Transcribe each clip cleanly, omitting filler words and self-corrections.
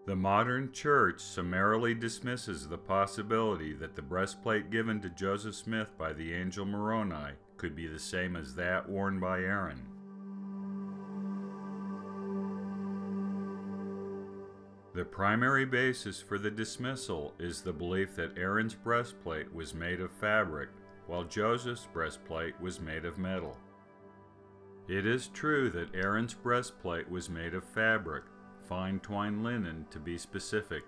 The modern church summarily dismisses the possibility that the breastplate given to Joseph Smith by the angel Moroni could be the same as that worn by Aaron. The primary basis for the dismissal is the belief that Aaron's breastplate was made of fabric, while Joseph's breastplate was made of metal. It is true that Aaron's breastplate was made of fabric, fine twined linen to be specific.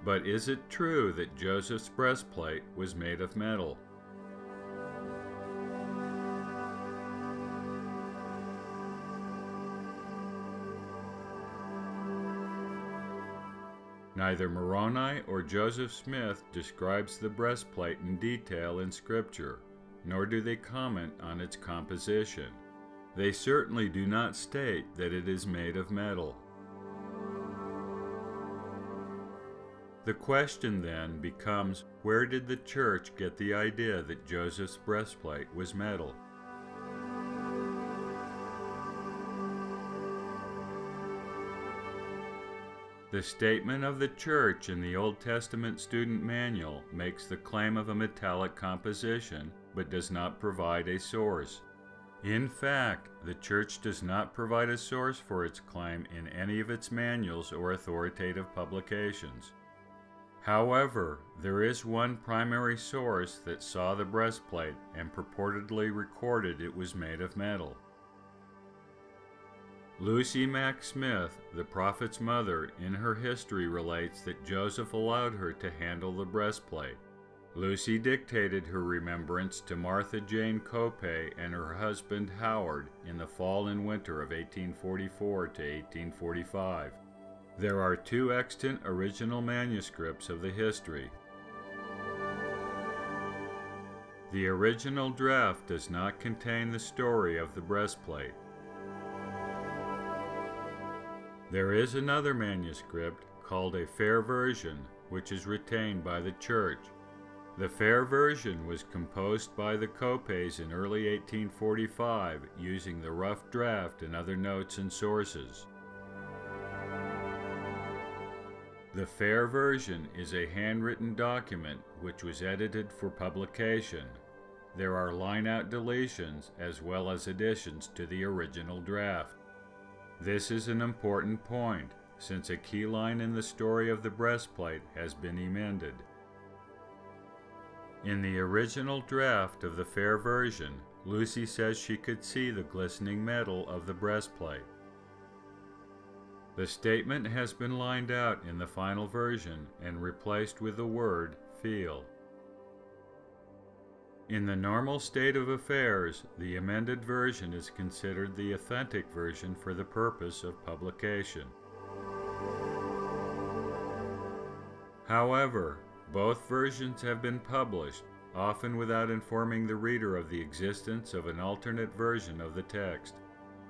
But is it true that Joseph's breastplate was made of metal? Neither Moroni or Joseph Smith describes the breastplate in detail in Scripture, nor do they comment on its composition. They certainly do not state that it is made of metal. The question then becomes, where did the church get the idea that Joseph's breastplate was metal? The statement of the church in the Old Testament student manual makes the claim of a metallic composition, but does not provide a source. In fact, the church does not provide a source for its claim in any of its manuals or authoritative publications. However, there is one primary source that saw the breastplate and purportedly recorded it was made of metal. Lucy Mack Smith, the prophet's mother, in her history relates that Joseph allowed her to handle the breastplate. Lucy dictated her remembrance to Martha Jane Cope and her husband Howard in the fall and winter of 1844 to 1845. There are two extant original manuscripts of the history. The original draft does not contain the story of the breastplate. There is another manuscript called a fair version, which is retained by the church. The fair version was composed by the Copes in early 1845 using the rough draft and other notes and sources. The fair version is a handwritten document which was edited for publication. There are line-out deletions as well as additions to the original draft. This is an important point, since a key line in the story of the breastplate has been amended. In the original draft of the fair version, Lucy says she could see the glistening metal of the breastplate. The statement has been lined out in the final version and replaced with the word "feel." In the normal state of affairs, the amended version is considered the authentic version for the purpose of publication. However, both versions have been published, often without informing the reader of the existence of an alternate version of the text.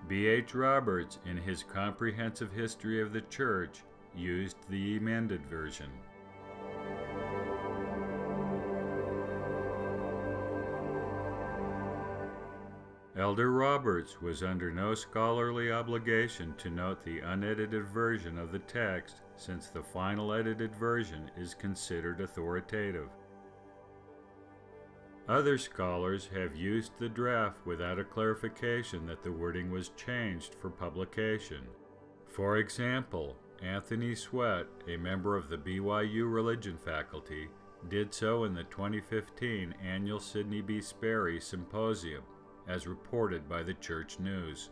B.H. Roberts, in his Comprehensive History of the Church, used the amended version. Elder Roberts was under no scholarly obligation to note the unedited version of the text, since the final edited version is considered authoritative. Other scholars have used the draft without a clarification that the wording was changed for publication. For example, Anthony Sweat, a member of the BYU religion faculty, did so in the 2015 annual Sidney B. Sperry Symposium, as reported by the Church News.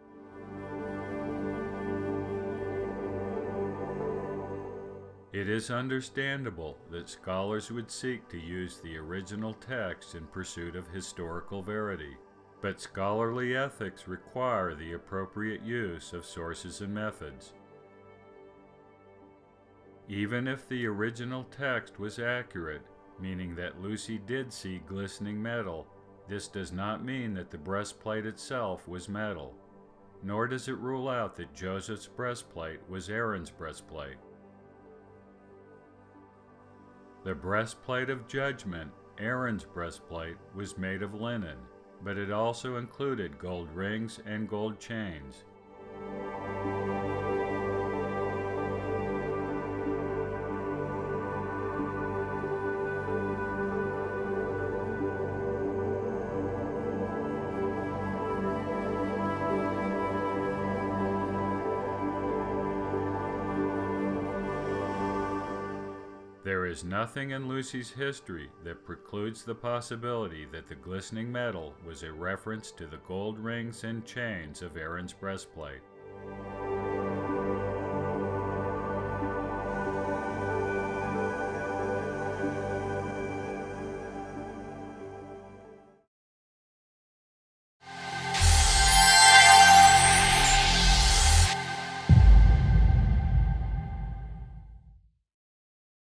It is understandable that scholars would seek to use the original text in pursuit of historical verity, but scholarly ethics require the appropriate use of sources and methods. Even if the original text was accurate, meaning that Lucy did see glistening metal, this does not mean that the breastplate itself was metal, nor does it rule out that Joseph's breastplate was Aaron's breastplate. The breastplate of judgment, Aaron's breastplate, was made of linen, but it also included gold rings and gold chains. There is nothing in Lucy's history that precludes the possibility that the glistening metal was a reference to the gold rings and chains of Aaron's breastplate.